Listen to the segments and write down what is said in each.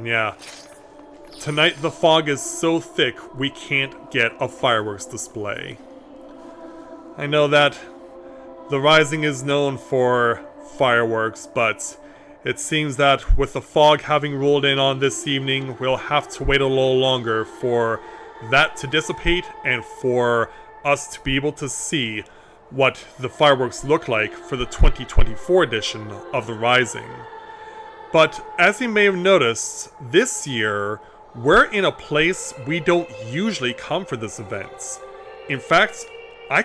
And yeah, tonight the fog is so thick we can't get a fireworks display. I know that the Rising is known for fireworks, but it seems that with the fog having rolled in on this evening, we'll have to wait a little longer for that to dissipate and for us to be able to see what the fireworks look like for the 2024 edition of the Rising. But as you may have noticed, this year we're in a place we don't usually come for this event. In fact, I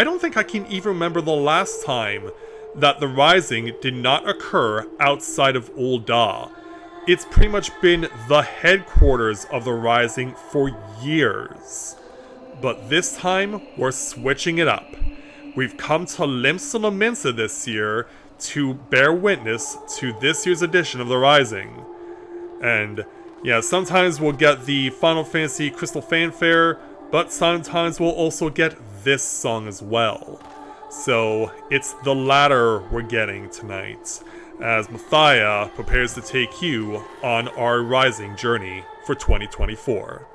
don't think I can even remember the last time that the Rising did not occur outside of Ul'dah. It's pretty much been the headquarters of the Rising for years. But this time, we're switching it up. We've come to Limsa Minsa this year to bear witness to this year's edition of the Rising. And yeah, sometimes we'll get the Final Fantasy Crystal Fanfare, but sometimes we'll also get this song as well. So it's the latter we're getting tonight, as Mathia prepares to take you on our Rising journey for 2024.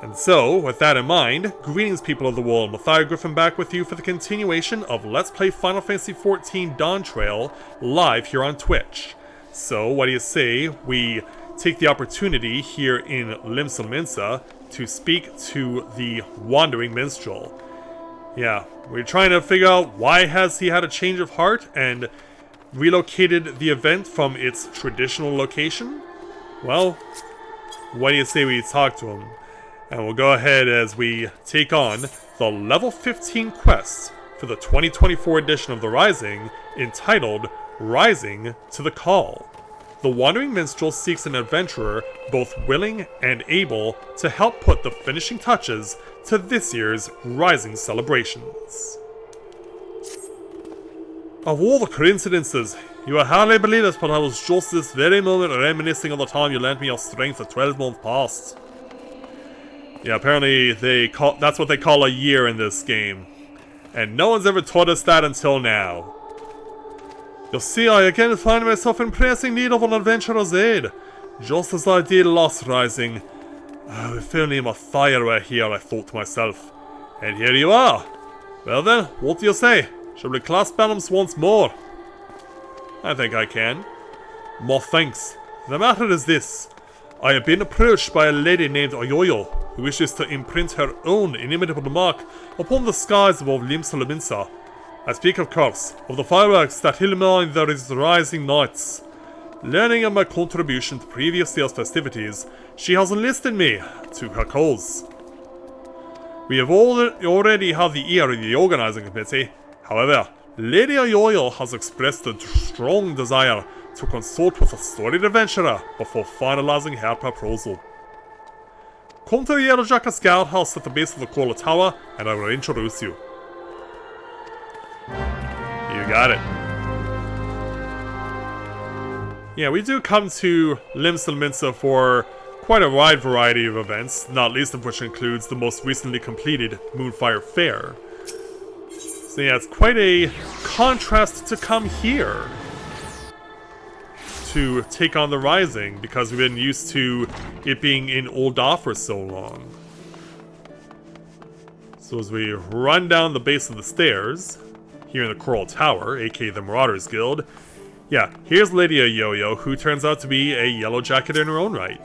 And so, with that in mind, greetings people of the world, Mathia Griffin back with you for the continuation of Let's Play Final Fantasy XIV Dawntrail live here on Twitch. So, what do you say we take the opportunity here in Limsa Minsa to speak to the Wandering Minstrel. Yeah, we're trying to figure out why has he had a change of heart and relocated the event from its traditional location? Well, what do you say we talk to him? And we'll go ahead as we take on the level 15 quest for the 2024 edition of the Rising, entitled Rising to the Call. The Wandering Minstrel seeks an adventurer both willing and able to help put the finishing touches to this year's Rising celebrations. Of all the coincidences, you will hardly believe it, but I was just this very moment reminiscing of the time you lent me your strength a 12 months past. Yeah, apparently that's what they call a year in this game. And no one's ever taught us that until now. You see, I again find myself in pressing need of an adventurer's aid. Just as I did last Rising. If only Mathia were here, I thought to myself. And here you are. Well then, what do you say? Shall we clasp arms once more? I think I can. More thanks. The matter is this. I have been approached by a lady named Oyoyo, who wishes to imprint her own inimitable mark upon the skies above Limsa Minsa. I speak, of course, of the fireworks that illumine the Rising nights. Learning of my contribution to previous year's festivities, she has enlisted me to her cause. We have already had the ear of the organizing committee. However, Lady Oyoyo has expressed a strong desire to consult with a storied adventurer before finalizing her proposal. Come to the Yellowjacket Scout House at the base of the Kola Tower, and I will introduce you. You got it. Yeah, we do come to Limsa Minsa for quite a wide variety of events, not least of which includes the most recently completed Moonfire Fair. So yeah, it's quite a contrast to come here to take on the Rising, because we've been used to it being in Ul'dah for so long. So as we run down the base of the stairs, here in the Coral Tower, aka the Marauders Guild, yeah, here's Lady Oyoyo, who turns out to be a yellow jacket in her own right.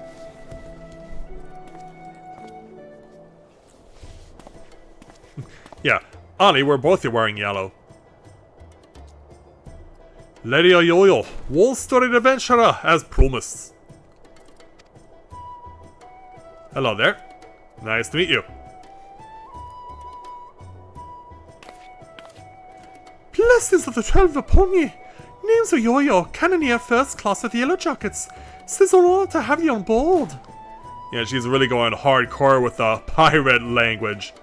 Yeah, Ollie, we're both wearing yellow. Lady Oyoyo, one-storied adventurer, as promised. Hello there. Nice to meet you. Blessings of the 12 upon ye. Name's Oyoyo, Cannoneer First Class with the Yellow Jackets. It's an honor to have you on board. Yeah, she's really going hardcore with the pirate language.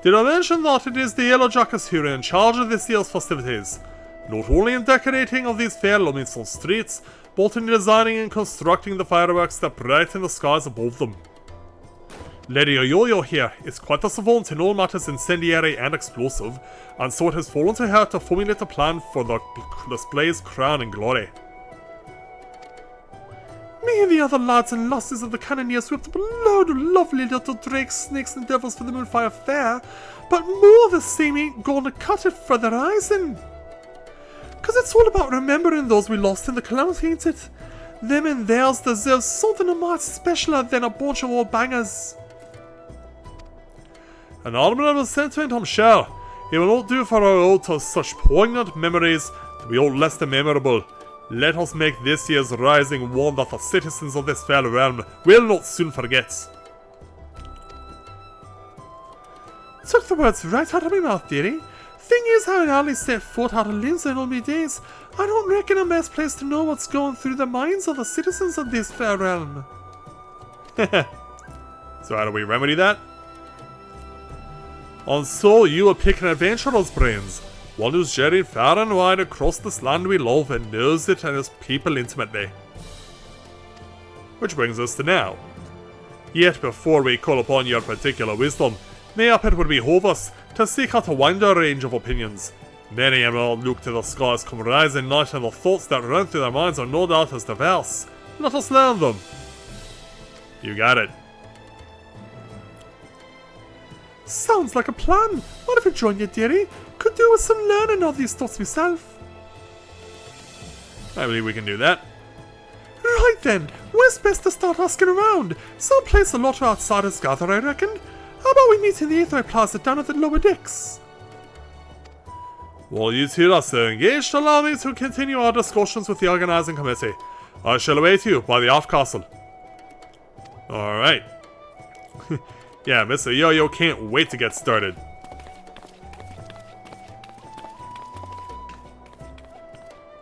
Did I mention that it is the Yellow Jackets who are in charge of this year's festivities? Not only in decorating of these fair Luminstone streets, but in designing and constructing the fireworks that brighten the skies above them. Lady Oyoyo here is quite a savant in all matters incendiary and explosive, and so it has fallen to her to formulate a plan for the display's crown and glory. Me and the other lads and lasses of the cannoneers whipped up a load of lovely little drakes, snakes and devils for the Moonfire Fair, but more of the same ain't gonna cut it for the rising. 'Cause it's all about remembering those we lost in the calamity, ain't it? Them and theirs deserve something a much specialer than a bunch of old bangers. An admirable sentiment, I'm sure. It will not do for our old to such poignant memories to be all less than memorable. Let us make this year's rising one that the citizens of this fair realm will not soon forget. Took the words right out of my mouth, dearie. Thing is, having hardly set foot out of Lindsay in all my days, I don't reckon I'm best placed to know what's going through the minds of the citizens of this fair realm. So how do we remedy that? And so you will pick an adventurer's brains. One who's journeyed far and wide across this land we love and knows it and its people intimately. Which brings us to now. Yet before we call upon your particular wisdom, mayhap it would behove us to seek out a wider range of opinions. Many and all look to the skies come rising night, and the thoughts that run through their minds are no doubt as diverse. Let us learn them. You got it. Sounds like a plan. What if I join you, dearie? Could do with some learning of these thoughts myself. I believe we can do that. Right then, where's best to start asking around? Some place a lot of outsiders gather, I reckon. How about we meet in the Aether Plaza down at the lower decks? While you two are so engaged, allow me to continue our discussions with the organising committee. I shall await you by the Off Castle. Alright. Yeah, Mr. Yo-Yo can't wait to get started.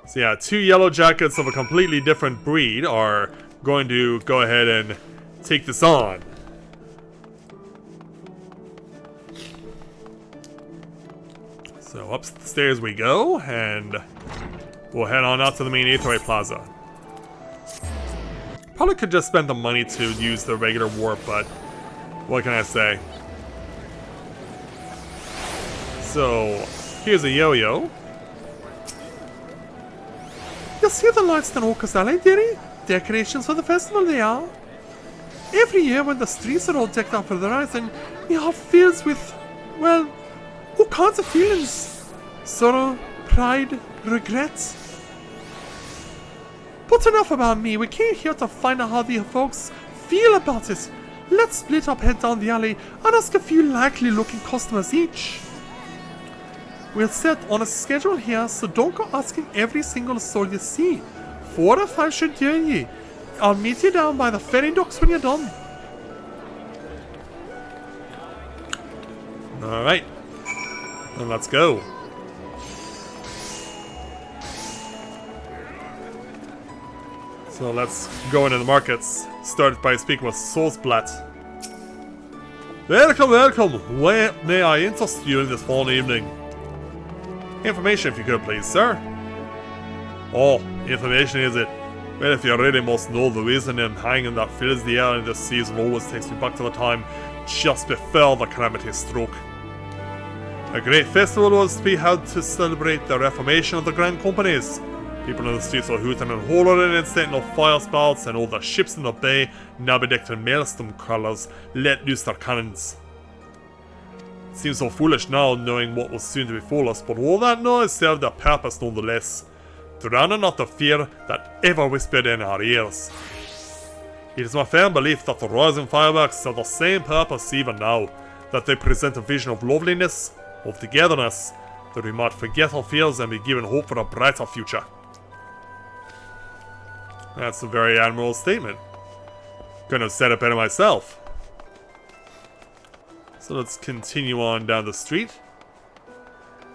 So yeah, 2 yellow jackets of a completely different breed are going to go ahead and take this on. So upstairs we go, and we'll head on out to the main Aether Plaza. Probably could just spend the money to use the regular warp, but what can I say? So, here's a yo-yo. You see the lights in Orcus Alley, dearie? Decorations for the festival they are. Every year when the streets are all decked out for the rising, my heart fills with, well, all kinds of feelings. Sorrow, pride, regret. But enough about me, we came here to find out how the folks feel about it. Let's split up, head down the alley, and ask a few likely looking customers each. We'll set on a schedule here, so don't go asking every single soul you see. 4 or 5 should do ye. I'll meet you down by the ferry docks when you're done. Alright. Then let's go. So let's go into the markets. Start by speaking with Soulsblatt. Welcome, welcome. Where may I interest you in this fine evening? Information if you could please, sir. Oh, information is it? Well, if you really must know, the reason I'm hanging that fills the air in this season always takes me back to the time just before the calamity struck. A great festival was to be held to celebrate the reformation of the Grand Companies. People in the streets were hooting and hollering and setting off fire spouts, and all the ships in the bay, now bedecked in maelstrom colours, let loose their cannons. It seems so foolish now, knowing what was soon to befall us, but all that noise served a purpose nonetheless, drowning out the fear that ever whispered in our ears. It is my firm belief that the rising fireworks serve the same purpose even now, that they present a vision of loveliness, of togetherness, that we might forget our fears and be given hope for a brighter future. That's a very admirable statement. Couldn't have said it better myself. So let's continue on down the street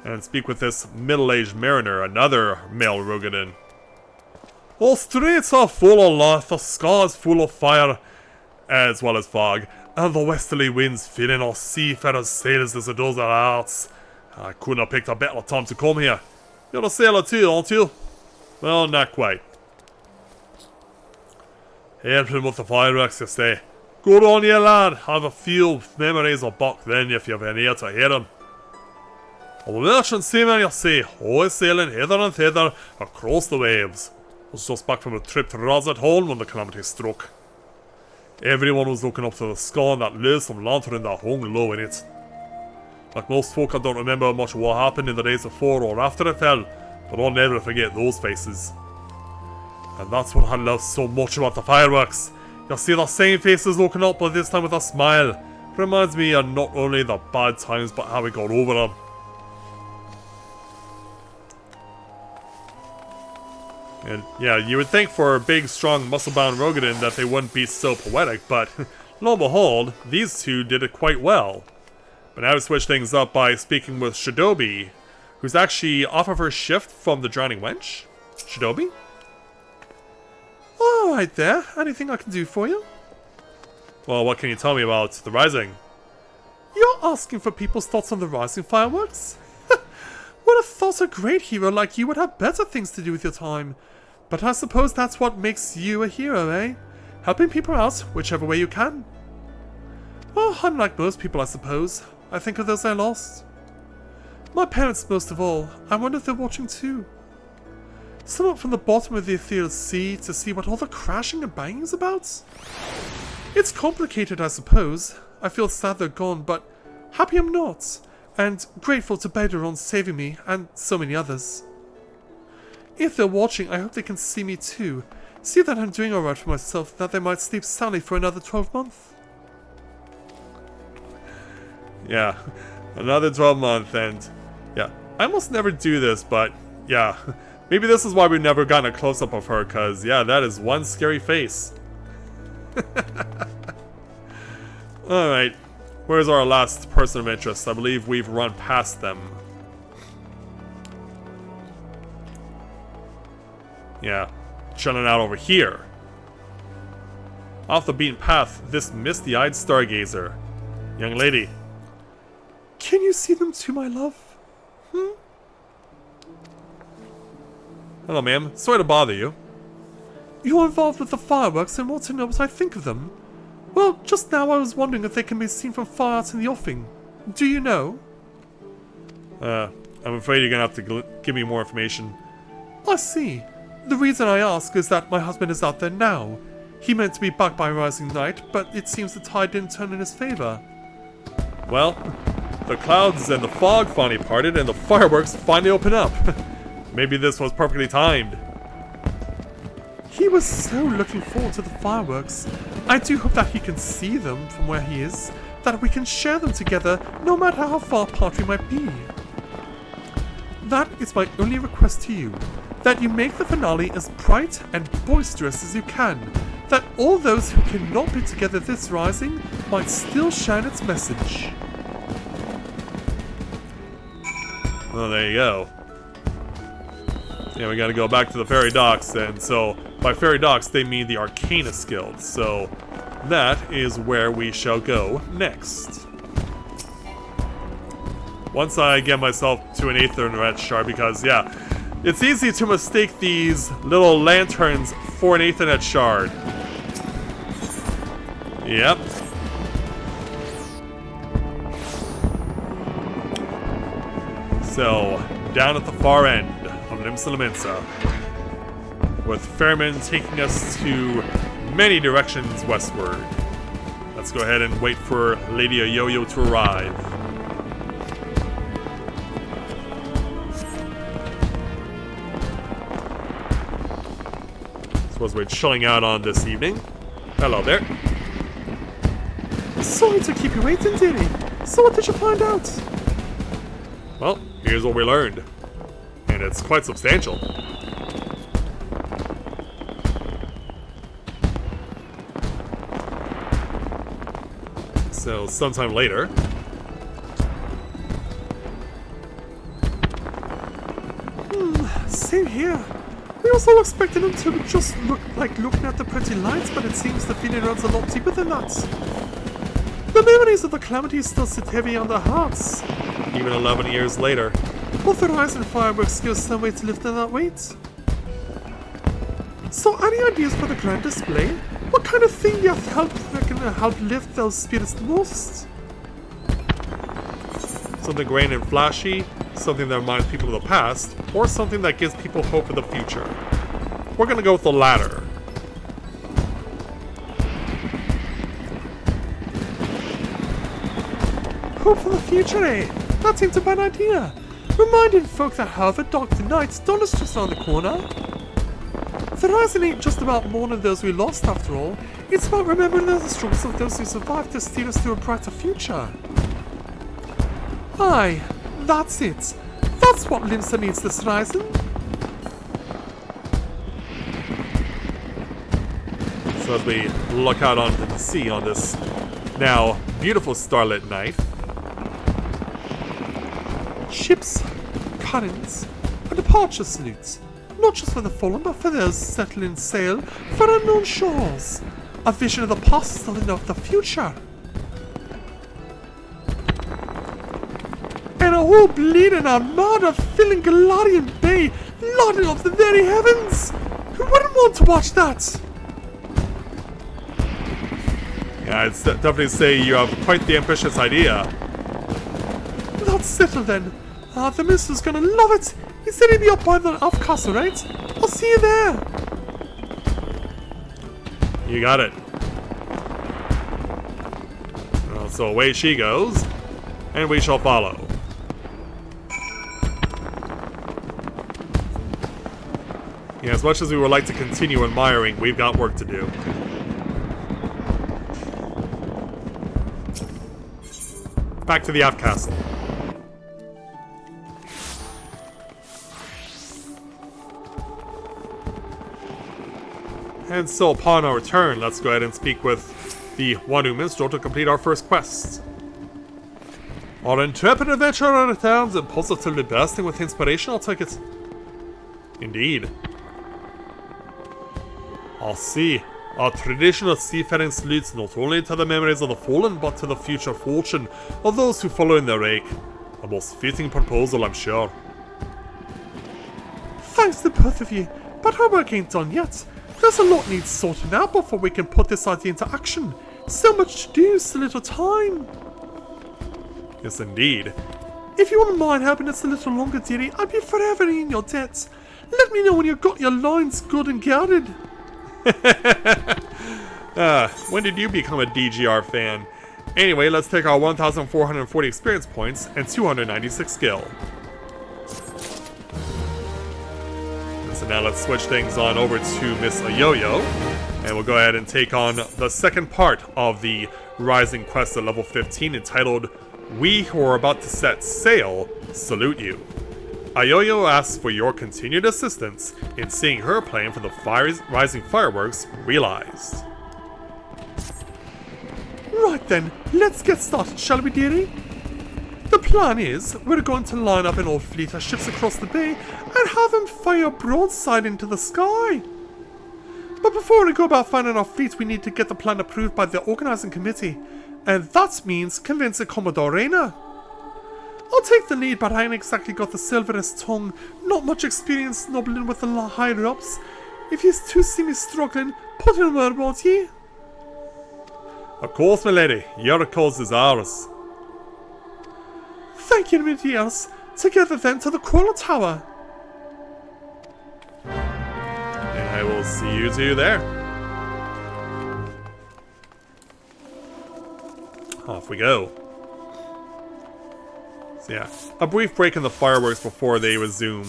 and speak with this middle-aged mariner, another male Rogadin. All streets are full of life, the sky is full of fire, as well as fog, and the westerly winds filling our seafarers' sails as it does our hearts. I couldn't have picked a better time to come here. You're a sailor too, aren't you? Well, not quite. Helping with the fireworks, you say. Good on you, lad. Have a few memories of back then if you've been here to hear them. A merchant seaman, you see, always sailing hither and thither across the waves. was just back from a trip to Hall when the calamity struck. Everyone was looking up to the sky and that loathsome lantern that hung low in it. Like most folk, I don't remember much of what happened in the days before or after it fell, but I'll never forget those faces. And that's what I love so much about the fireworks. You'll see the same faces looking up, but this time with a smile. It reminds me of not only the bad times, but how we got over them. And yeah, you would think for a big, strong, muscle-bound Rogadin that they wouldn't be so poetic, but lo and behold, these two did it quite well. But now we switch things up by speaking with Shadobi, who's actually off of her shift from the Drowning Wench. Shadobi? Alright there, anything I can do for you? Well, what can you tell me about the Rising? You're asking for people's thoughts on the Rising fireworks? Would have thought a great hero like you would have better things to do with your time. But I suppose that's what makes you a hero, eh? Helping people out, whichever way you can. Well, unlike most people, I suppose. I think of those I lost. My parents most of all. I wonder if they're watching too. Someone from the bottom of the ethereal sea to see what all the crashing and banging is about? It's complicated, I suppose. I feel sad they're gone, but happy I'm not. And grateful to Beidar saving me, and so many others. If they're watching, I hope they can see me too. See that I'm doing alright for myself, that they might sleep soundly for another 12 months. Yeah, another 12 months, and yeah, I almost never do this, but yeah, maybe this is why we've never gotten a close-up of her, because yeah, that is one scary face. Alright. Where's our last person of interest? I believe we've run past them. Yeah, chilling out over here. Off the beaten path, this misty-eyed stargazer. Young lady. Can you see them too, my love? Hello, ma'am. Sorry to bother you. You're involved with the fireworks and want to know what I think of them? Well, just now I was wondering if they can be seen from far out in the offing. Do you know? I'm afraid you're gonna have to give me more information. I see. The reason I ask is that my husband is out there now. He meant to be back by rising night, but it seems the tide didn't turn in his favor. Well, the clouds and the fog finally parted and the fireworks finally opened up. Maybe this was perfectly timed. He was so looking forward to the fireworks. I do hope that he can see them from where he is, that we can share them together no matter how far apart we might be. That is my only request to you, that you make the finale as bright and boisterous as you can, that all those who cannot be together this rising might still shine its message. Well, there you go. Yeah, we gotta go back to the Fairy Docks, and so by Fairy Docks they mean the Arcanist Guild, so that is where we shall go next. Once I get myself to an Aethernet shard, because yeah, it's easy to mistake these little lanterns for an Aethernet shard. Yep. So, down at the far end of Limsa Lominsa, with Fairman taking us to many directions westward. Let's go ahead and wait for Lady Yo-Yo to arrive. Suppose we're chilling out on this evening. Hello there. Sorry to keep you waiting, dearie. So what did you find out? Well, here's what we learned. And it's quite substantial. So, sometime later. Same here. We was all expecting them to just look like looking at the pretty lights, but it seems the feeling runs a lot deeper than that. The memories of the calamities still sit heavy on their hearts. Even 11 years later. Will the Horizon fireworks give us some way to lift that weight? So, any ideas for the grand display? What kind of thing do you reckon will help lift those spirits the most? Something grand and flashy, something that reminds people of the past, or something that gives people hope for the future. we're gonna go with the latter. Hope for the future, eh? That ain't a bad idea. Reminding folk that however dark the night, dawn is just around the corner. The Rising ain't just about mourning those we lost, after all. It's about remembering the struggles of those who survived to steer us through a brighter future. Aye, that's it. That's what Limsa needs this Rising. So as we look out onto the sea on this now beautiful starlit night. Ships, currents, and departure salutes. Not just for the fallen, but for those settling sail for unknown shores. A vision of the past and of the future. And a whole bleeding armada filling Galarian Bay, lauding of the very heavens. Who wouldn't want to watch that? Yeah, I'd definitely say you have quite the ambitious idea. That's settled then. The minister's gonna love it. He said he'd be up by the Elf Castle, right? I'll see you there. You got it. So away she goes, and we shall follow. Yeah, as much as we would like to continue admiring, we've got work to do. Back to the Elf Castle. And so upon our return, let's go ahead and speak with the Wanu Minstrel to complete our first quest. Our intrepid adventurer returns and positively bursting with inspiration, I'll take it. Indeed. I'll see. Our traditional seafaring salutes not only to the memories of the fallen, but to the future fortune of those who follow in their wake. A most fitting proposal, I'm sure. Thanks to both of you, but our work ain't done yet. There's a lot needs sorting out before we can put this idea into action. So much to do, so little time. Yes, indeed. If you wouldn't mind helping us a little longer, dearie, I'd be forever in your debt. Let me know when you've got your lines good and guarded. When did you become a DGR fan? Anyway, let's take our 1,440 experience points and 296 skill. So now let's switch things on over to Miss Ayoyo, and we'll go ahead and take on the second part of the Rising quest at level 15 entitled We Who Are About to Set Sail Salute You. Ayoyo asks for your continued assistance in seeing her plan for the Rising fireworks realized. Right then, let's get started, shall we, dearie? The plan is, we're going to line up an old fleet of ships across the bay and have them fire broadside into the sky. But before we go about finding our fleet, we need to get the plan approved by the organising committee, and that means convincing Commodore Rayner. I'll take the lead, but I ain't exactly got the silverest tongue, not much experience snubbling with the higher-ups. If you two see me struggling, put in a word, won't ye? Of course, my lady, your cause is ours. Thank you, my dears. Together then to the Coral Tower. And I will see you two there. Off we go. So yeah, a brief break in the fireworks before they resume.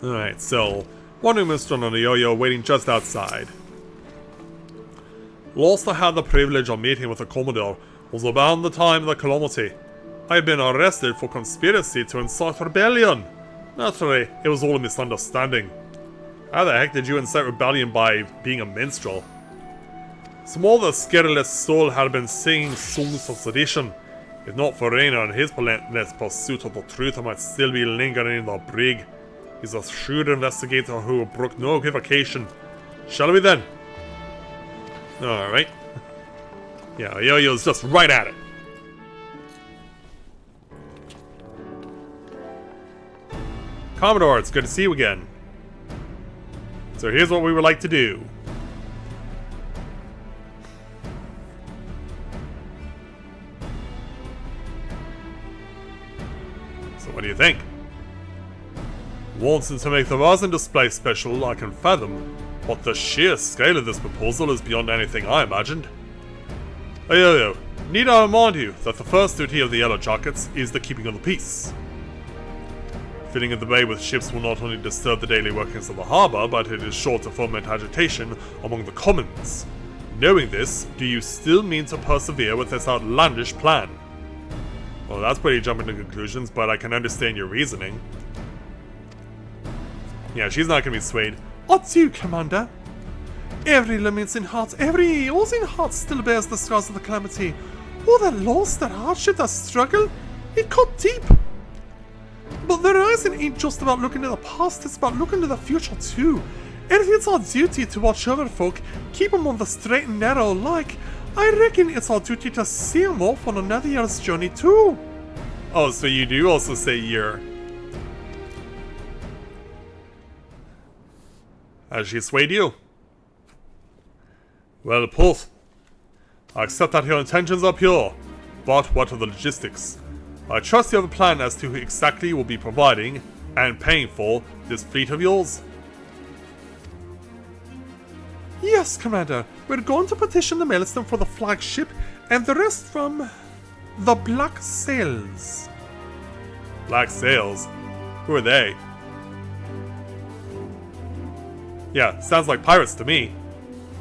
Alright, so Wanu Minstrel and Ayoyo waiting just outside. Last I had the privilege of meeting with the Commodore was about the time of the calamity. I had been arrested for conspiracy to incite rebellion. Naturally, it was all a misunderstanding. How the heck did you incite rebellion by being a minstrel? Some other scurrilous soul had been singing songs of sedition. If not for Rayner and his relentless pursuit of the truth, I might still be lingering in the brig. He's a shrewd investigator who brook no equivocation. Shall we then? Alright. Yeah, Ayoyo's just right at it. Commodore, it's good to see you again. So here's what we would like to do. What do you think? Wanting to make the rising display special, I can fathom, but the sheer scale of this proposal is beyond anything I imagined. Yo, need I remind you that the first duty of the Yellow Jackets is the keeping of the peace. Filling in the bay with ships will not only disturb the daily workings of the harbour, but it is sure to foment agitation among the commons. Knowing this, do you still mean to persevere with this outlandish plan? Well, that's pretty jumping to conclusions, but I can understand your reasoning. Yeah, she's not gonna be swayed. I do, Commander. Every lamenting heart, every oozing heart still bears the scars of the calamity. All that loss, that hardship, that struggle, it cut deep. But the rising ain't just about looking to the past, it's about looking to the future too. And if it's our duty to watch over folk, keep them on the straight and narrow like, I reckon it's our duty to see them off on another year's journey too. Oh, so you do also say year. Has she swayed you? Well put. I accept that your intentions are pure, but what are the logistics? I trust you have a plan as to who exactly will be providing and paying for this fleet of yours. Yes, Commander. We're going to petition the Maelstrom for the flagship and the rest from the Black Sails. Black Sails? Who are they? Yeah, sounds like pirates to me.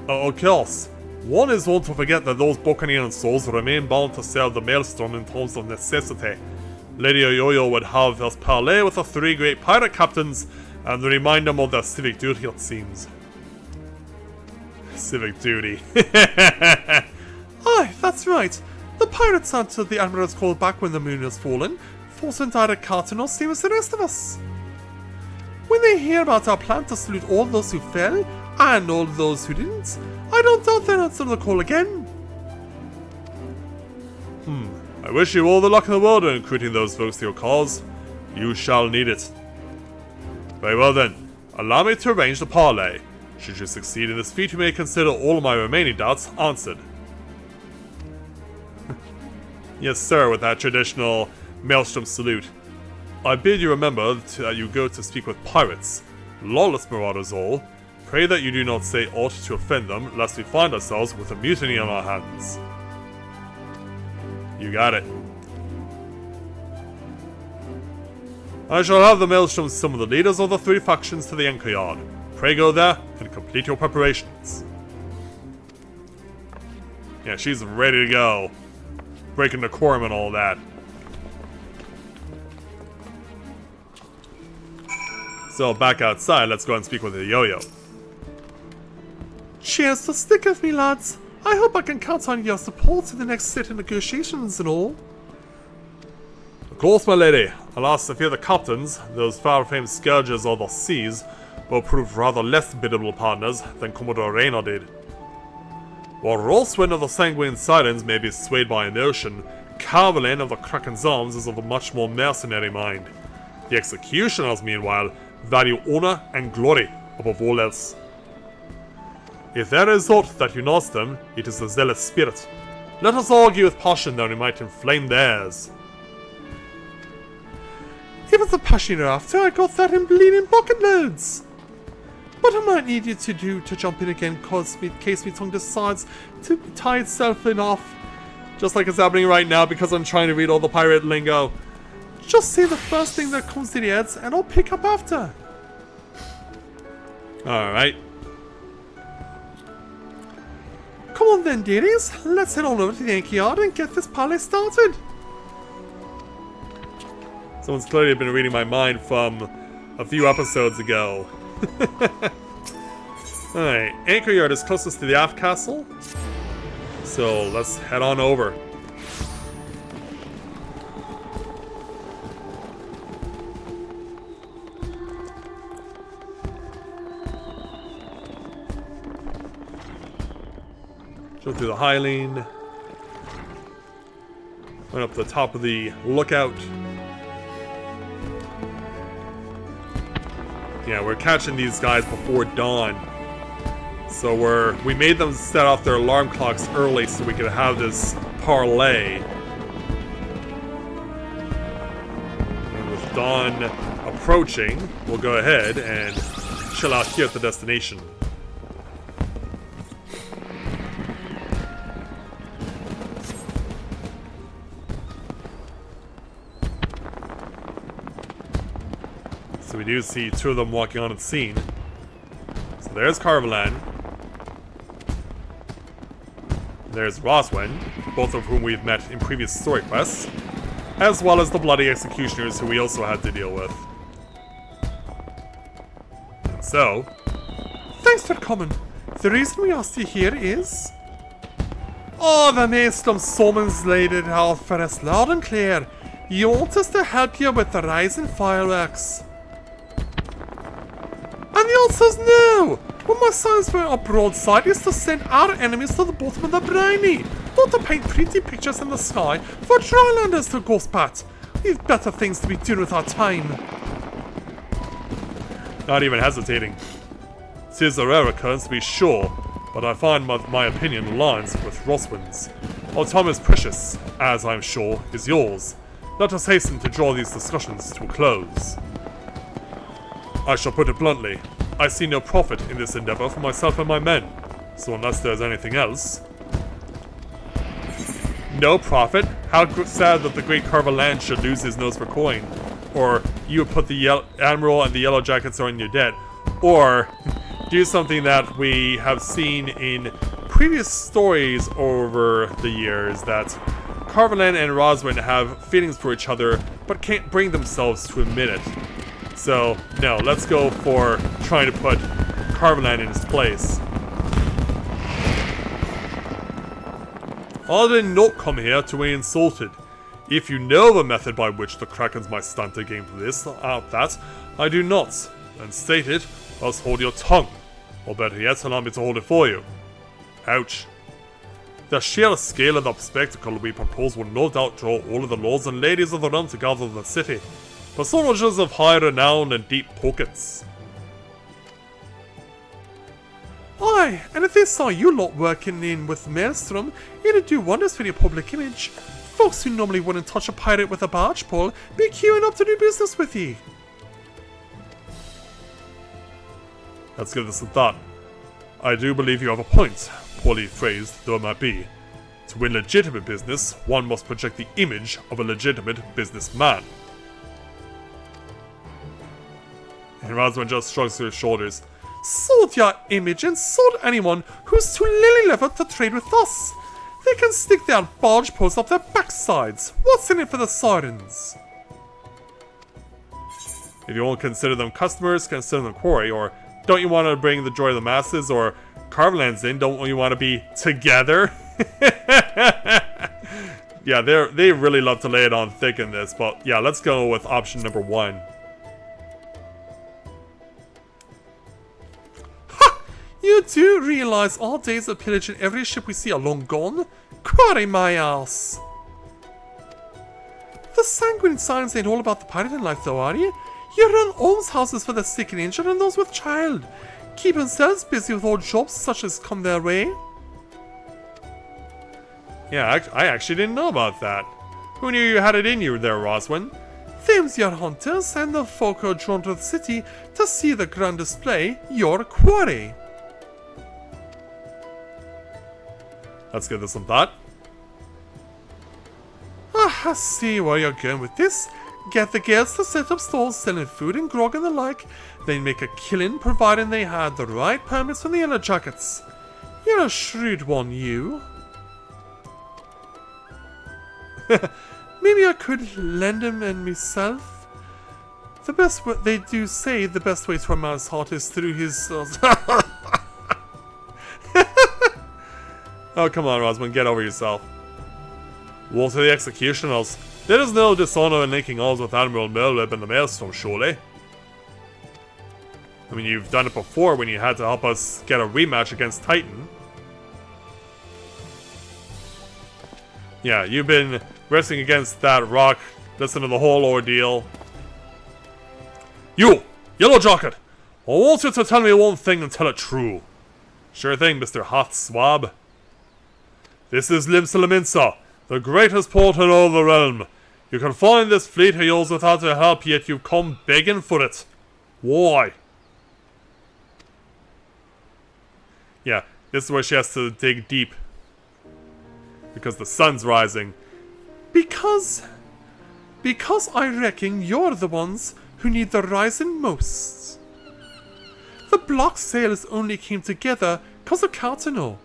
Of course. One is one to forget that those Buccaneering souls remain bound to serve the Maelstrom in times of necessity. Lady Oyoyo would have us parley with the three great pirate captains and remind them of their civic duty, it seems. Civic duty. Aye, that's right. The pirates answered the Admiral's call back when the moon has fallen, forcing direct cardinals, same as the rest of us. When they hear about our plan to salute all those who fell, and all those who didn't, I don't doubt they'll answer the call again. I wish you all the luck in the world in recruiting those folks to your cause. You shall need it. Very well then, allow me to arrange the parley. Should you succeed in this feat, you may consider all of my remaining doubts answered. Yes, sir, with that traditional Maelstrom salute. I bid you remember that you go to speak with pirates, lawless marauders all. Pray that you do not say aught to offend them, lest we find ourselves with a mutiny on our hands. You got it. I shall have the Maelstrom summon the leaders of the three factions to the anchor yard. Pray go there and complete your preparations. Yeah, she's ready to go. Breaking the quorum and all that. So back outside, let's go and speak with the Yo-Yo. Cheers to stick with me, lads. I hope I can count on your support in the next set of negotiations and all. Of course, my lady. Alas, I fear the captains, those far-famed scourges of the seas, will prove rather less biddable partners than Commodore Rayner did. While Rolswin of the Sanguine Silence may be swayed by emotion, Carvelin of the Kraken's Arms is of a much more mercenary mind. The executioners, meanwhile, value honor and glory above all else. If there is aught that unites them, it is the zealous spirit. Let us argue with passion that we might inflame theirs. If it's a passion you're after, I got that in bleeding bucket loads. But I might need you to jump in again, in case my tongue decides to tie itself in off. Just like it's happening right now because I'm trying to read all the pirate lingo. Just say the first thing that comes to the heads and I'll pick up after. Alright. Come on then, dearies. Let's head on over to the anchor yard and get this parley started. Someone's clearly been reading my mind from a few episodes ago. Alright, anchor yard is closest to the aft castle. So let's head on over. Go through the Highline. Went up to the top of the lookout. Yeah, we're catching these guys before dawn. So we made them set off their alarm clocks early so we could have this parlay. And with dawn approaching, we'll go ahead and chill out here at the destination. So we do see two of them walking on the scene. So there's Carvelan. There's Roswen, both of whom we've met in previous story quests, as well as the bloody executioners who we also had to deal with. And so, thanks for coming. The reason we asked you here is... Oh, the Maelstrom summons laid it out for us loud and clear. You want us to help you with the rising fireworks. And the answer's no! What my science for our broadside is to send our enemies to the bottom of the briny, not to paint pretty pictures in the sky for drylanders to ghost pat. We've better things to be doing with our time. Not even hesitating. 'Tis a rare occurrence to be sure, but I find my opinion aligns with Roswin's. Our time is precious, as I'm sure is yours. Let us hasten to draw these discussions to a close. I shall put it bluntly. I see no profit in this endeavor for myself and my men, so unless there's anything else... No profit? How sad that the great Carvelan should lose his nose for coin. Or you would put the Admiral and the Yellow Jackets are in your debt. Or do something that we have seen in previous stories over the years, that Carvelan and Roswin have feelings for each other, but can't bring themselves to admit it. So, no, let's go for trying to put Carvelan in his place. I did not come here to be insulted. If you know the method by which the Krakens might stand to gain for this, that, I do not. Then state it, else hold your tongue. Or better yet, allow me to hold it for you. Ouch. The sheer scale of the spectacle we propose will no doubt draw all of the lords and ladies of the realm to gather in the city. Personages of high renown and deep pockets. Aye, and if they saw you lot working in with Maelstrom, it'd do wonders for your public image. Folks who normally wouldn't touch a pirate with a barge pole be queuing up to do business with ye. Let's give this a thought. I do believe you have a point, poorly phrased though it might be. To win legitimate business, one must project the image of a legitimate businessman. And Roswin just shrugs his shoulders. Sold your image and sold anyone who's too lily-livered to trade with us. They can stick their barge posts up their backsides. What's in it for the sirens? If you won't consider them customers, consider them quarry, or don't you want to bring the joy of the masses, or Carvelan's in, don't you want to be together? Yeah, they really love to lay it on thick in this, but yeah, let's go with option number 1. You do realize our days of pillaging every ship we see are long gone? Quarry my ass! The sanguine signs ain't all about the pirating life though, are you? You run almshouses for the sick and injured and those with child. Keep themselves busy with odd jobs such as come their way. Yeah, I actually didn't know about that. Who knew you had it in you there, Roswin? Them's your hunters and the folk who are drawn to the city to see the grand display, your quarry. Let's give this some thought. I see where you're going with this. Get the girls to set up stalls selling food and grog and the like. Then make a killing providing they had the right permits from the Yellow Jackets. You're a shrewd one, you. Maybe I could lend him and myself. The best way, they do say the best way to a man's heart is through his... Oh, come on, Rosman, get over yourself. Woe to the executioners. There is no dishonor in linking arms with Admiral Merlib and the Maelstrom, surely. I mean, you've done it before when you had to help us get a rematch against Titan. Yeah, you've been wrestling against that rock, listen to the whole ordeal. You, Yellow Jacket! I want you to tell me one thing and tell it true. Sure thing, Mr. Hoth Swab. This is Limsa Laminsa, the greatest port in all the realm. You can find this fleet of yours without your help, yet you come begging for it. Why? Yeah, this is where she has to dig deep. Because the sun's rising. Because I reckon you're the ones who need the rising most. The block sails only came together because of Cartano.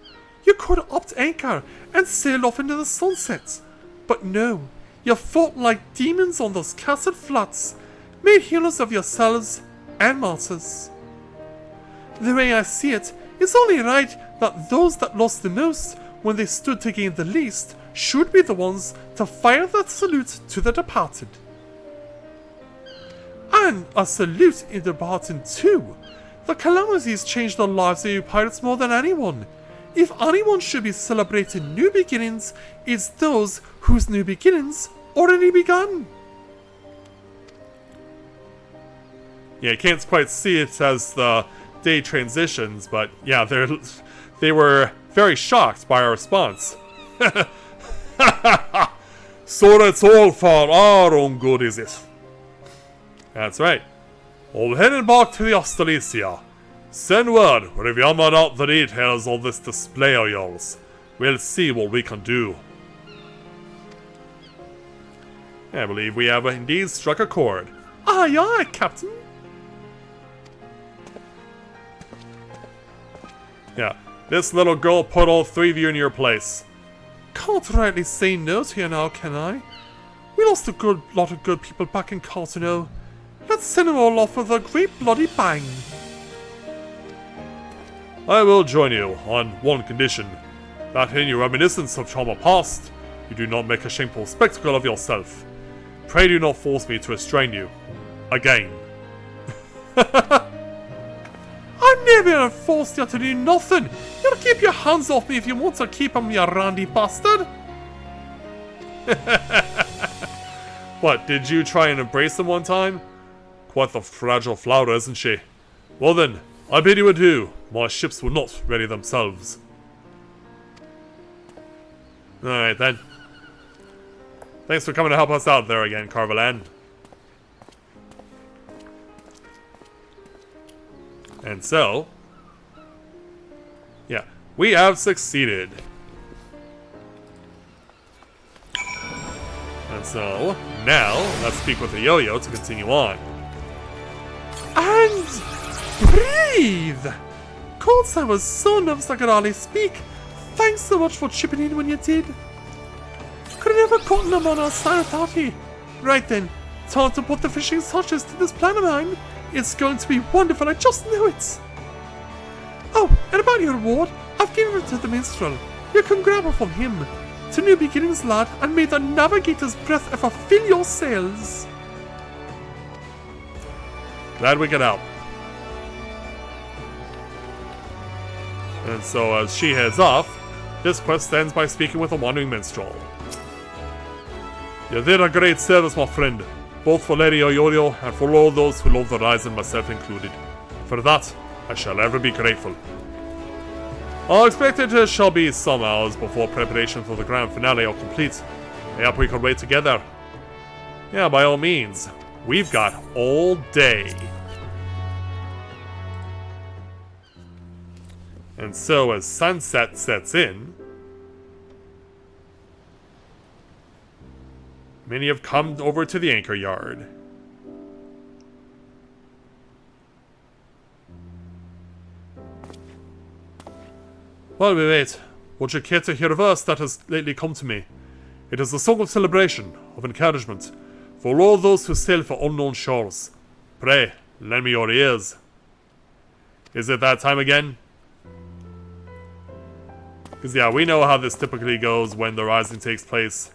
You could opt anchor and sail off into the sunset. But no, you fought like demons on those castle flats, made heroes of yourselves and martyrs. The way I see it, it's only right that those that lost the most when they stood to gain the least should be the ones to fire the salute to the departed. And a salute in the departed too. The calamities changed the lives of you pirates more than anyone. If anyone should be celebrating new beginnings, it's those whose new beginnings already begun. Yeah, you can't quite see it as the day transitions, but yeah, they were very shocked by our response. So that's all for our own good, is it? That's right. We're heading back to the Australasia. Send word whenever you find out the details of this display of yours. We'll see what we can do. I believe we have indeed struck a chord. Aye, aye, Captain. Yeah, this little girl put all three of you in your place. Can't rightly say no to you now, can I? We lost a good lot of good people back in Cartano. Let's send them all off with a great bloody bang. I will join you on one condition. That in your reminiscence of trauma past, you do not make a shameful spectacle of yourself. Pray do not force me to restrain you. Again. I never forced you to do nothing. You'll keep your hands off me if you want to keep them, you randy bastard. What, did you try and embrace them one time? Quite the fragile flower, isn't she? Well then, I bid you adieu. My ships will not ready themselves. Alright then. Thanks for coming to help us out there again, Carvalan. And so, yeah, we have succeeded. And so, now, let's speak with the yo-yo to continue on. And breathe! Colts, I was so nervous I could hardly speak. Thanks so much for chipping in when you did. Could have never gotten them on our side without you. Right then, time to put the fishing touches to this plan of mine. It's going to be wonderful, I just know it. Oh, and about your reward, I've given it to the minstrel. You can grab it from him. To new beginnings, lad, and may the navigator's breath ever fill your sails. Glad we could help. And so as she heads off, this quest ends by speaking with a wandering minstrel. You did a great service, my friend, both for Lady Oyoyo and for all those who love the Rising, myself included. For that, I shall ever be grateful. I expect it shall be some hours before preparation for the grand finale are complete. I hope we can wait together. Yeah, by all means. We've got all day. And so as sunset sets in, many have come over to the anchor yard. While we wait, would you care to hear a verse that has lately come to me? It is a song of celebration, of encouragement, for all those who sail for unknown shores. Pray, lend me your ears. Is it that time again? Because yeah, we know how this typically goes when the rising takes place.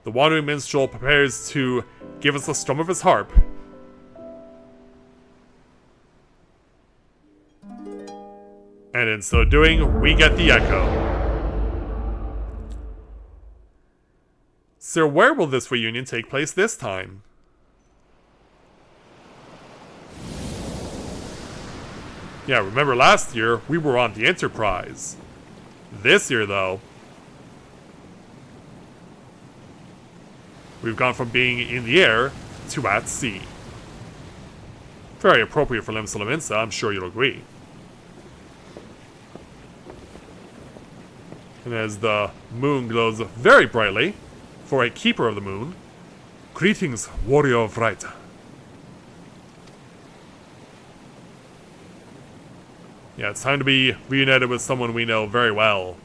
The wandering minstrel prepares to give us the strum of his harp. And in so doing, we get the echo. So where will this reunion take place this time? Yeah, remember last year, we were on the Enterprise. This year, though... We've gone from being in the air to at sea. Very appropriate for Limsa, I'm sure you'll agree. And as the moon glows very brightly, for a keeper of the moon, greetings, warrior of right. Yeah, it's time to be reunited with someone we know very well.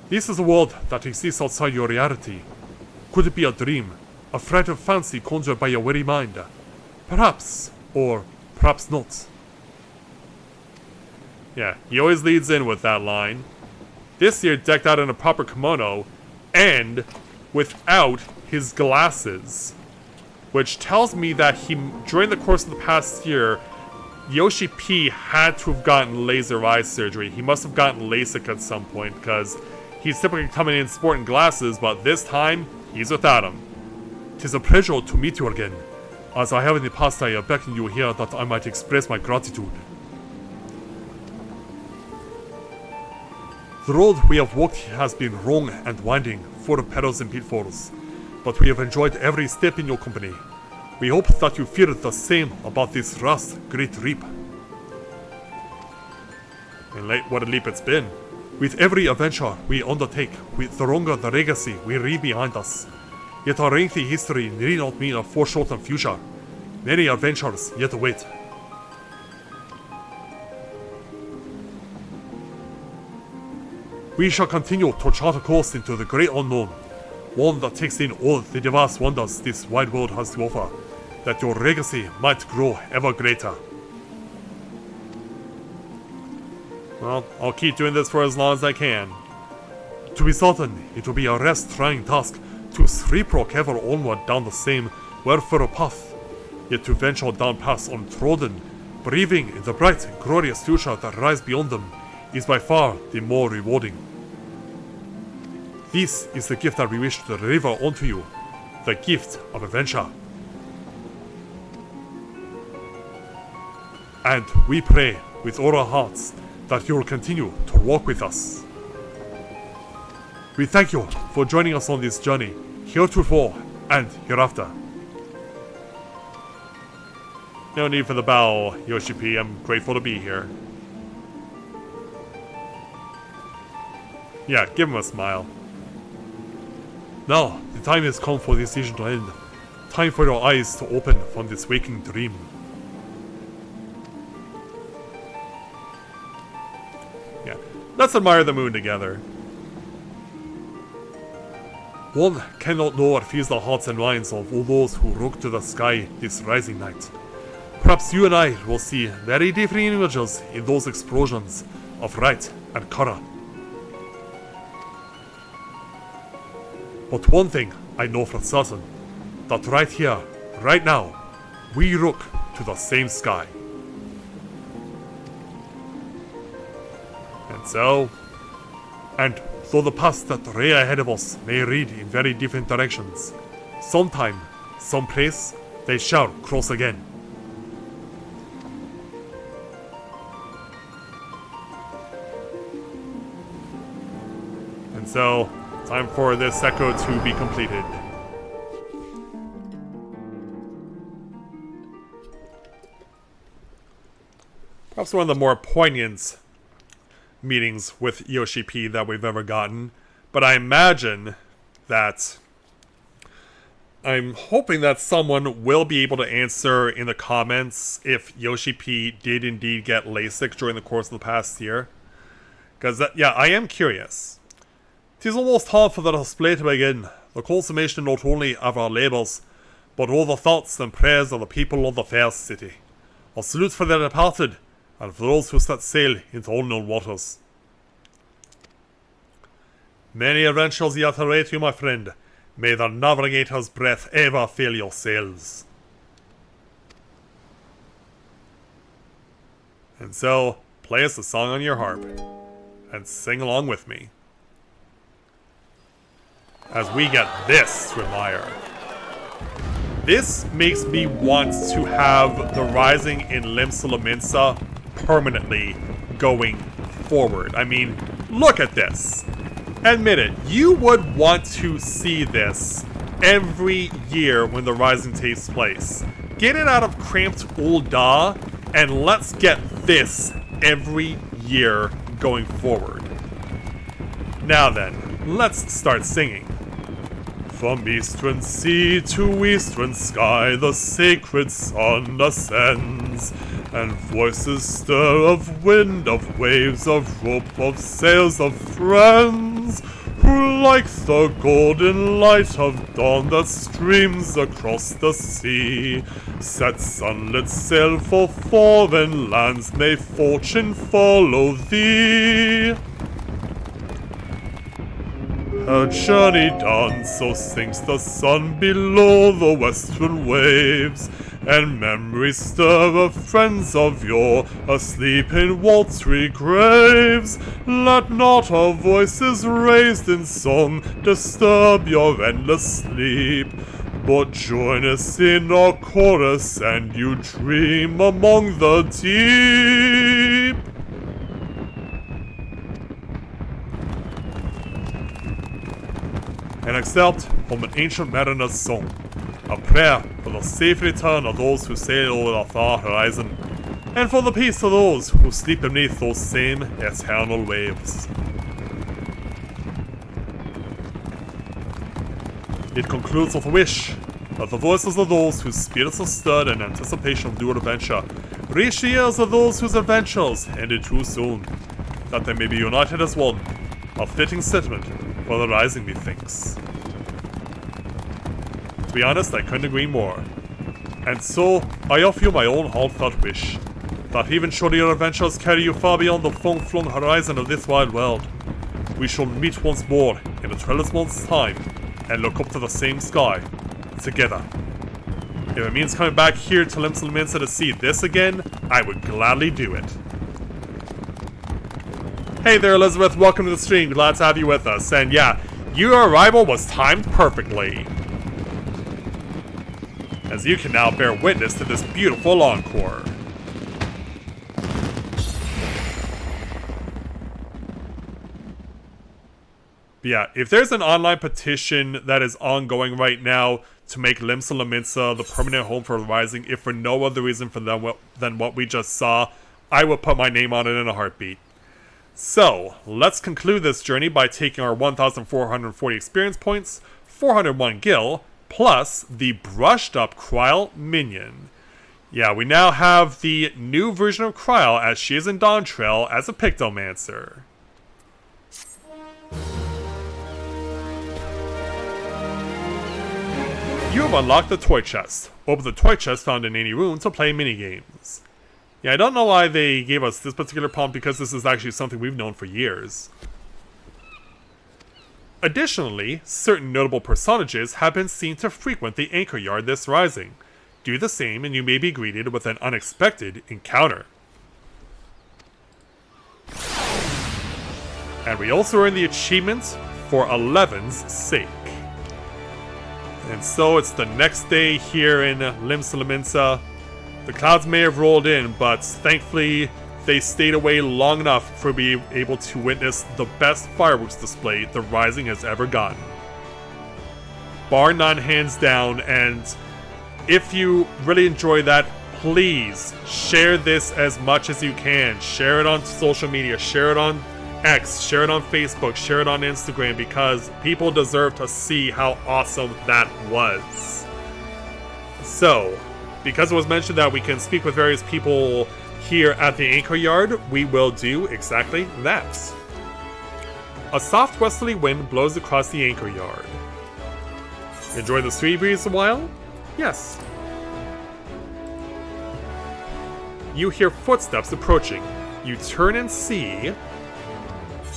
This is a world that exists outside your reality. Could it be a dream? A fright of fancy conjured by your weary mind? Perhaps, or perhaps not. Yeah, he always leads in with that line. This year decked out in a proper kimono, and without his glasses. Which tells me that he, during the course of the past year, Yoshi P had to have gotten laser eye surgery. He must have gotten LASIK at some point, because he's typically coming in sporting glasses, but this time, he's without them. 'Tis a pleasure to meet you again. As I have in the past, I have beckoned you here that I might express my gratitude. The road we have walked has been long and winding, full of perils and pitfalls, but we have enjoyed every step in your company. We hope that you feel the same about this last great leap. And what a leap it's been. With every adventure we undertake, with the longer the legacy we leave behind us. Yet our lengthy history need not mean a foreshortened future. Many adventures yet await. We shall continue to chart a course into the great unknown, one that takes in all the diverse wonders this wide world has to offer, that your legacy might grow ever greater. Well, I'll keep doing this for as long as I can. To be certain, it will be a rest-trying task to sleepwalk ever onward down the same well-furrowed path, yet to venture down paths untrodden, believing in the bright and glorious future that lies beyond them, is by far the more rewarding. This is the gift that we wish to deliver unto you, the gift of adventure. And we pray with all our hearts that you will continue to walk with us. We thank you for joining us on this journey, heretofore and hereafter. No need for the bow, Yoshi P. I'm grateful to be here. Yeah, give him a smile. Now, the time has come for this decision to end. Time for your eyes to open from this waking dream. Yeah, let's admire the moon together. One cannot know what fills the hearts and minds of all those who look to the sky this rising night. Perhaps you and I will see very different images in those explosions of light and color. But one thing I know for certain, that right here, right now, we look to the same sky. And though the paths that lay ahead of us may lead in very different directions, sometime, someplace, they shall cross again. And so, time for this echo to be completed. Perhaps one of the more poignant meetings with Yoshi P that we've ever gotten, but I imagine that I'm hoping that someone will be able to answer in the comments if Yoshi P did indeed get LASIK during the course of the past year. Because, yeah, I am curious. 'Tis almost time for the display to begin, the consummation not only of our labours, but all the thoughts and prayers of the people of the fair city. A salute for the departed, and for those who set sail into unknown waters. Many adventures yet await you, my friend. May the navigator's breath ever fill your sails. And so, play us a song on your harp, and sing along with me, as we get this to admire. This makes me want to have the Rising in Limsa permanently going forward. I mean, look at this. Admit it, you would want to see this every year when the Rising takes place. Get it out of cramped old Da, and let's get this every year going forward. Now then, let's start singing. From eastern sea to eastern sky, the sacred sun ascends, and voices stir of wind, of waves, of rope, of sails, of friends, who like the golden light of dawn that streams across the sea, set sunlit sail for foreign lands, may fortune follow thee. Our journey done, so sinks the sun below the western waves, and memories stir of friends of yore, asleep in watery graves. Let not our voices raised in song disturb your endless sleep, but join us in our chorus and you dream among the deep. An excerpt from an ancient mariner's song, a prayer for the safe return of those who sail over the far horizon, and for the peace of those who sleep beneath those same eternal waves. It concludes with a wish that the voices of those whose spirits are stirred in anticipation of new adventure reach the ears of those whose adventures ended too soon, that they may be united as one, a fitting sentiment for the Rising, methinks. To be honest, I couldn't agree more. And so, I offer you my own heartfelt wish, that even should your adventures carry you far beyond the far-flung horizon of this wide world, we shall meet once more in a trellis month's time, and look up to the same sky, together. If it means coming back here to Limsa to see this again, I would gladly do it. Hey there, Elizabeth, welcome to the stream, glad to have you with us, and yeah, your arrival was timed perfectly, as you can now bear witness to this beautiful encore. But yeah, if there's an online petition that is ongoing right now to make Limsa the permanent home for the Rising, if for no other reason than what we just saw, I would put my name on it in a heartbeat. So, let's conclude this journey by taking our 1,440 experience points, 401 gil, plus the brushed up Kryl minion. Yeah, we now have the new version of Kryl as she is in Dawntrail as a Pictomancer. You have unlocked the toy chest. Open the toy chest found in any room to play minigames. Yeah, I don't know why they gave us this particular prompt because this is actually something we've known for years. Additionally, certain notable personages have been seen to frequent the Anchor Yard this Rising. Do the same and you may be greeted with an unexpected encounter. And we also earned the achievement for 11's sake. And so it's the next day here in Limsa. The clouds may have rolled in, but thankfully they stayed away long enough for me to be able to witness the best fireworks display the Rising has ever gotten. Bar none, hands down, and if you really enjoy that, please share this as much as you can. Share it on social media, share it on X, share it on Facebook, share it on Instagram, because people deserve to see how awesome that was. So, because it was mentioned that we can speak with various people here at the Anchor Yard, we will do exactly that. A soft westerly wind blows across the Anchor Yard. Enjoy the sea breeze a while? Yes. You hear footsteps approaching. You turn and see,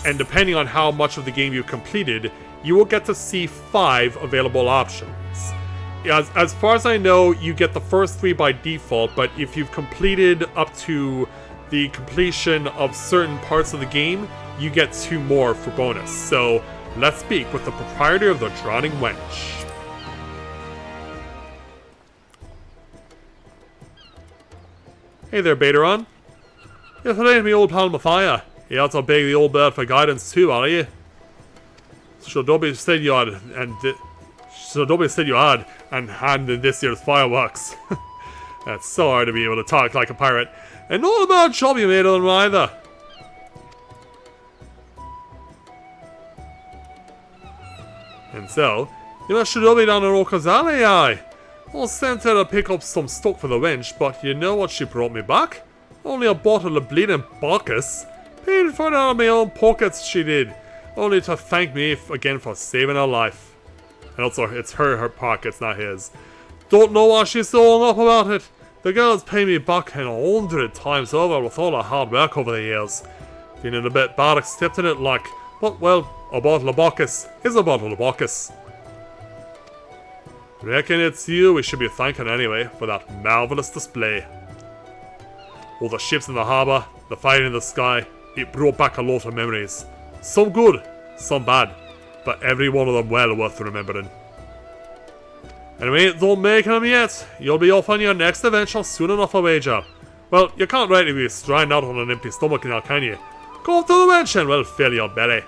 and depending on how much of the game you've completed, you will get to see 5 available options. As far as I know, you get the first 3 by default, but if you've completed up to the completion of certain parts of the game, you get 2 more for bonus. So, let's speak with the proprietor of the Drowning Wench. Hey there, Bateron. You're related to me old pal Mathia. You also beg the old bird for guidance too, are you? Shadowbringers said you had, Shadowbringers said you had, and handed this year's fireworks. That's so hard to be able to talk like a pirate. And not a bad job you made of them either. And so, you must Shadowbringers down in Orca's Alley, aye. I was sent her to pick up some stock for the wench, but you know what she brought me back? Only a bottle of bleeding Bacchus. Paid for it out of my own pockets, she did. Only to thank me again for saving her life. And also, it's her pockets, not his. Don't know why she's so hung up about it. The girl's paid me back 100 times over with all her hard work over the years. Feeling a bit bad accepting it like, but well, a bottle of Bacchus is a bottle of Bacchus. Reckon it's you we should be thanking anyway for that marvelous display. All the ships in the harbour, the fight in the sky, it brought back a lot of memories. Some good, some bad, but every one of them well worth remembering. And we ain't done making them yet. You'll be off on your next adventure soon enough, I wager. Well, you can't rightly be striding out on an empty stomach now, can you? Go up to the wench and well fill your belly.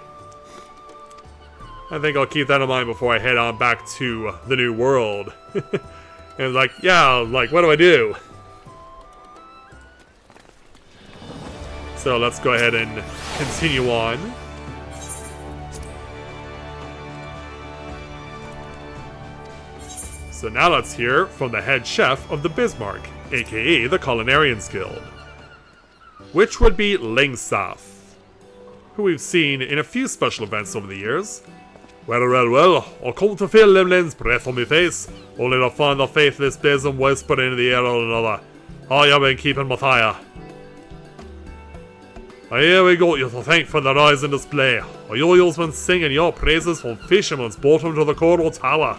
I think I'll keep that in mind before I head on back to the new world. And like, yeah, like, what do I do? So let's go ahead and continue on. So now let's hear from the head chef of the Bismarck, aka the Culinarians Guild. Which would be Lingsaf, who we've seen in a few special events over the years. Well, I'll come to feel Limlin's breath on my face, only to find the faithless besom whispered into the ear of another. How you been keeping, Matthias? Here we got you to thank for the rising display. Yo-Yo's been singing your praises from fisherman's bottom to the coral tower.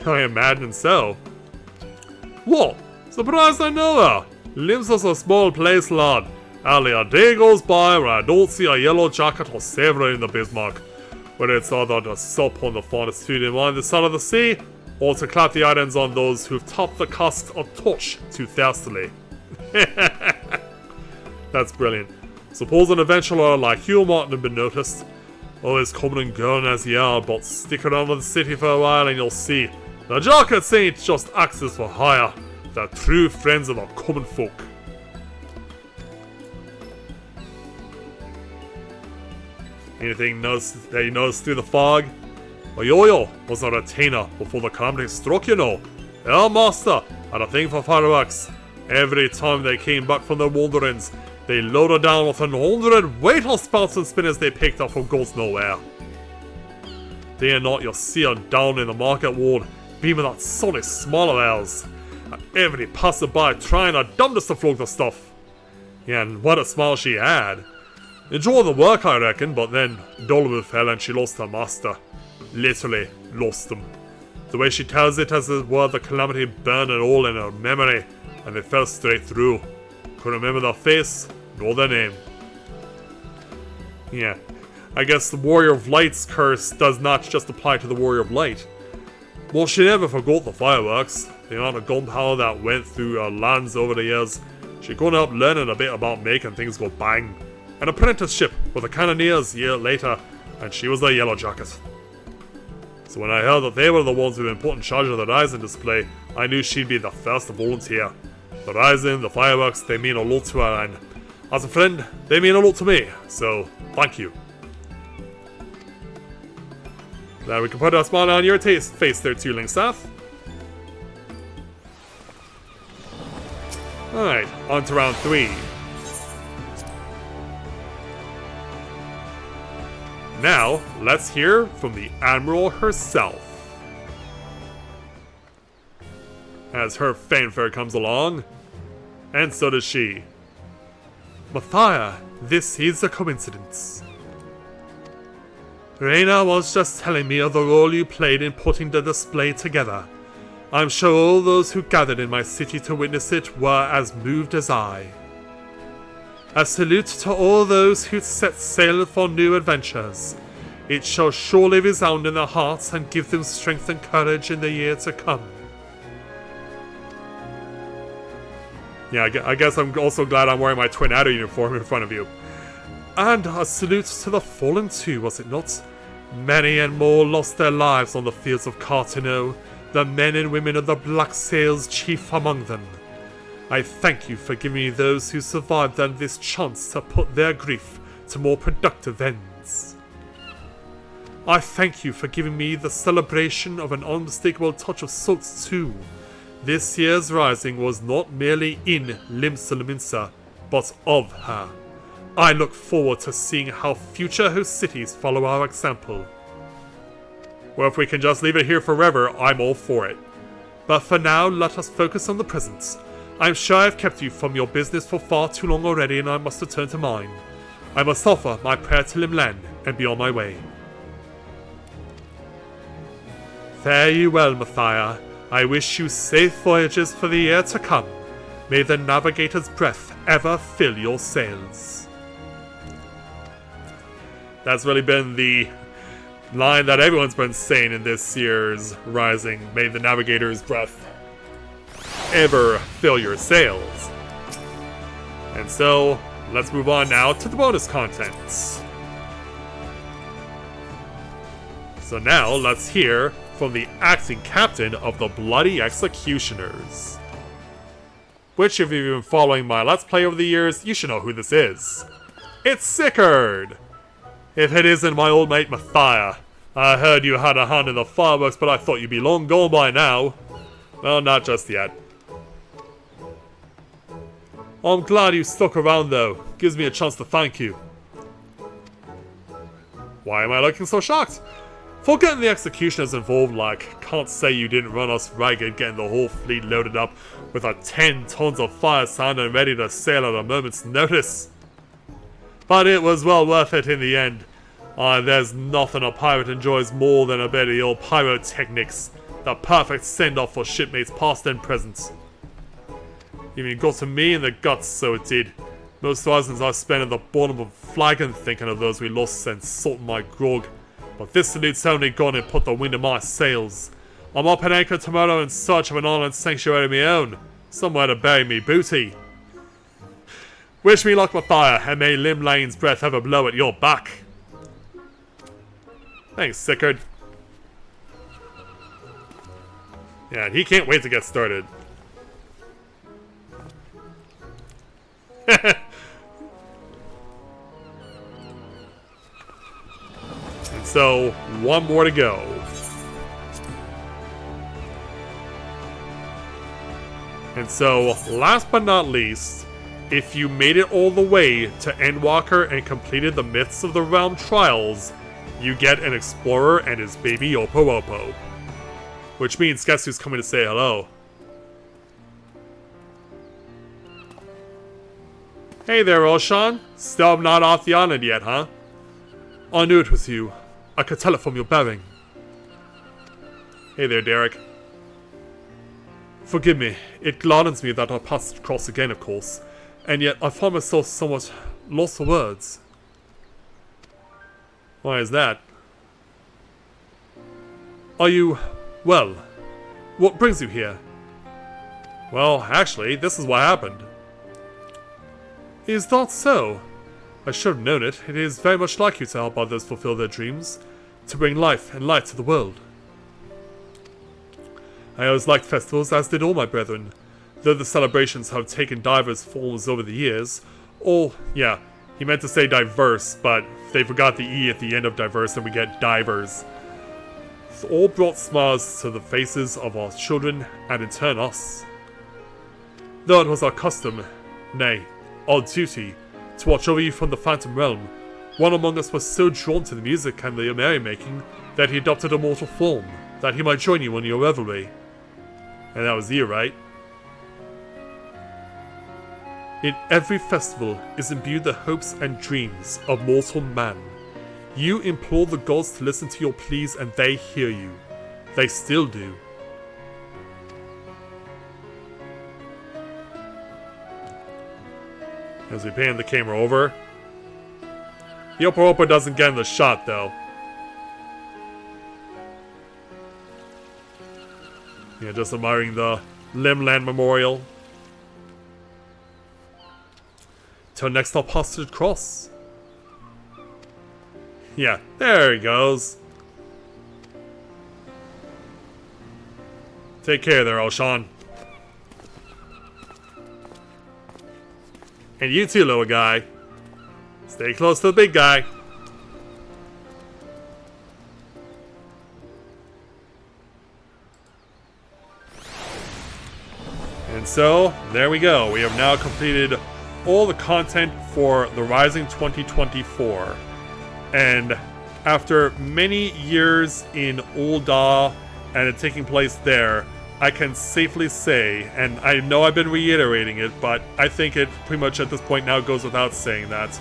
I imagine so. What? Surprised I know her? Lim's is a small place, lad. Hardly a day goes by where I don't see a yellow jacket or sailor in the Bismarck. Whether it's either to sup on the finest food in mind the side of the sea, or to clap the items on those who've topped the cost a touch too thirstily. That's brilliant. Suppose an adventurer like you mightn't have been noticed. Always coming and going as you are, but stick around in the city for a while and you'll see. The jackets ain't just axes for hire. They're true friends of the common folk. Anything that you noticed through the fog? Well, Yo-Yo was a retainer before the calamity struck, you know. Our master had a thing for fireworks. Every time they came back from their wanderings, they loaded down with 100 weightless spouts and spinners they picked up from goes nowhere. Day and night you'll see her down in the market ward, beaming that sunny smile of ours. And every passerby trying her damnedest to flog the stuff. Yeah, and what a smile she had. Enjoyed the work, I reckon, but then Dolby fell and she lost her master. Literally lost him. The way she tells it as it were the calamity burned it all in her memory, and they fell straight through. Couldn't remember their face, nor their name. Yeah, I guess the Warrior of Light's curse does not just apply to the Warrior of Light. Well, she never forgot the fireworks, the amount of gunpowder that went through her lands over the years. She couldn't help learning a bit about making things go bang. An apprenticeship with the Cannoneers a year later, and she was the Yellow Jacket. So when I heard that they were the ones who'd been put in charge of the Rising display, I knew she'd be the first to volunteer. The Rising, the fireworks, they mean a lot to her, and as a friend, they mean a lot to me, so thank you. Now we can put a smile on your face there too, Lingsaf. Alright, on to round 3. Now, let's hear from the Admiral herself. As her fanfare comes along, and so does she. Matthias, this is a coincidence. Reina was just telling me of the role you played in putting the display together. I'm sure all those who gathered in my city to witness it were as moved as I. A salute to all those who set sail for new adventures. It shall surely resound in their hearts and give them strength and courage in the year to come. Yeah, I guess I'm also glad I'm wearing my Twin Adder uniform in front of you. And a salute to the fallen too, was it not? Many and more lost their lives on the fields of Cartino, the men and women of the Black Sails chief among them. I thank you for giving me those who survived them this chance to put their grief to more productive ends. I thank you for giving me the celebration of an unmistakable touch of salt too. This year's rising was not merely in Limsa, but of her. I look forward to seeing how future host cities follow our example. Well, if we can just leave it here forever, I'm all for it. But for now, let us focus on the present. I'm sure I've kept you from your business for far too long already, and I must return to mine. I must offer my prayer to Limlan and be on my way. Fare you well, Mathia. I wish you safe voyages for the year to come. May the navigator's breath ever fill your sails. That's really been the line that everyone's been saying in this year's Rising. May the navigator's breath ever fill your sails. And so, let's move on now to the bonus contents. So now, let's hear from the acting captain of the Bloody Executioners. Which, if you've been following my Let's Play over the years, you should know who this is. It's Sickard! If it isn't my old mate Mathia. I heard you had a hand in the fireworks, but I thought you'd be long gone by now. Well, not just yet. I'm glad you stuck around though. Gives me a chance to thank you. Why am I looking so shocked? For getting the executioners involved, like, can't say you didn't run us ragged getting the whole fleet loaded up with a 10 tons of fire sand and ready to sail at a moment's notice. But it was well worth it in the end. There's nothing a pirate enjoys more than a bit of the old pyrotechnics. The perfect send-off for shipmates past and present. Even got to me in the guts, so it did. Most thousands I've spent at the bottom of a flagon thinking of those we lost and salting my grog. But this salute's only gone and put the wind in my sails. I'm up at anchor tomorrow in search of an island sanctuary of my own. Somewhere to bury me booty. Wish me luck, Mathia, and may Lim Lane's breath ever blow at your back. Thanks, Sickard. Yeah, he can't wait to get started. And so, one more to go. And so, last but not least, if you made it all the way to Endwalker and completed the Myths of the Realm trials, you get an explorer and his baby Yopo Wopo. Which means, guess who's coming to say hello? Hey there, Roshan. Still not off the island yet, huh? I knew it was you. I could tell it from your bearing. Hey there, Derek. Forgive me. It gladdens me that our paths cross again, of course. And yet, I find myself somewhat lost for words. Why is that? Are you... well, what brings you here? Well, actually, this is what happened. Is that so? I should have known it. It is very much like you to help others fulfill their dreams. To bring life and light to the world. I always liked festivals, as did all my brethren. Though the celebrations have taken diverse forms over the years. Yeah, he meant to say diverse, but they forgot the E at the end of diverse and we get divers. It's all brought smiles to the faces of our children, and in turn us. Though it was our custom, nay, our duty, to watch over you from the Phantom Realm, one among us was so drawn to the music and the merrymaking that he adopted a mortal form, that he might join you in your revelry. And that was you, right? In every festival is imbued the hopes and dreams of mortal man. You implore the gods to listen to your pleas and they hear you. They still do. As we pan the camera over. The Yopo doesn't get in the shot though. Yeah, just admiring the Limland Memorial. Till next up, Hostage Cross. Yeah, there he goes. Take care there, Oshan. And you too, little guy. Stay close to the big guy. And so, there we go. We have now completed all the content for the Rising 2024. And after many years in Ul'dah and it taking place there, I can safely say, and I know I've been reiterating it, but I think it pretty much at this point now goes without saying that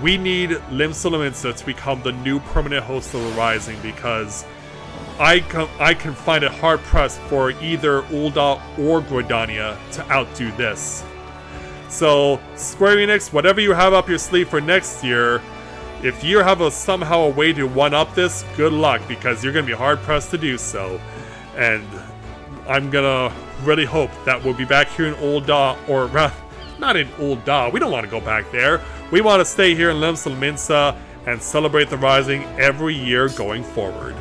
we need Lim Solominsa to become the new permanent host of the Rising, because I can find it hard-pressed for either Ul'dah or Gridania to outdo this. So, Square Enix, whatever you have up your sleeve for next year, if you have somehow a way to one-up this, good luck, because you're going to be hard-pressed to do so. And I'm going to really hope that we'll be back here in Ul'dah, or not in Ul'dah, we don't want to go back there. We want to stay here in Lim Solominsa and celebrate the Rising every year going forward.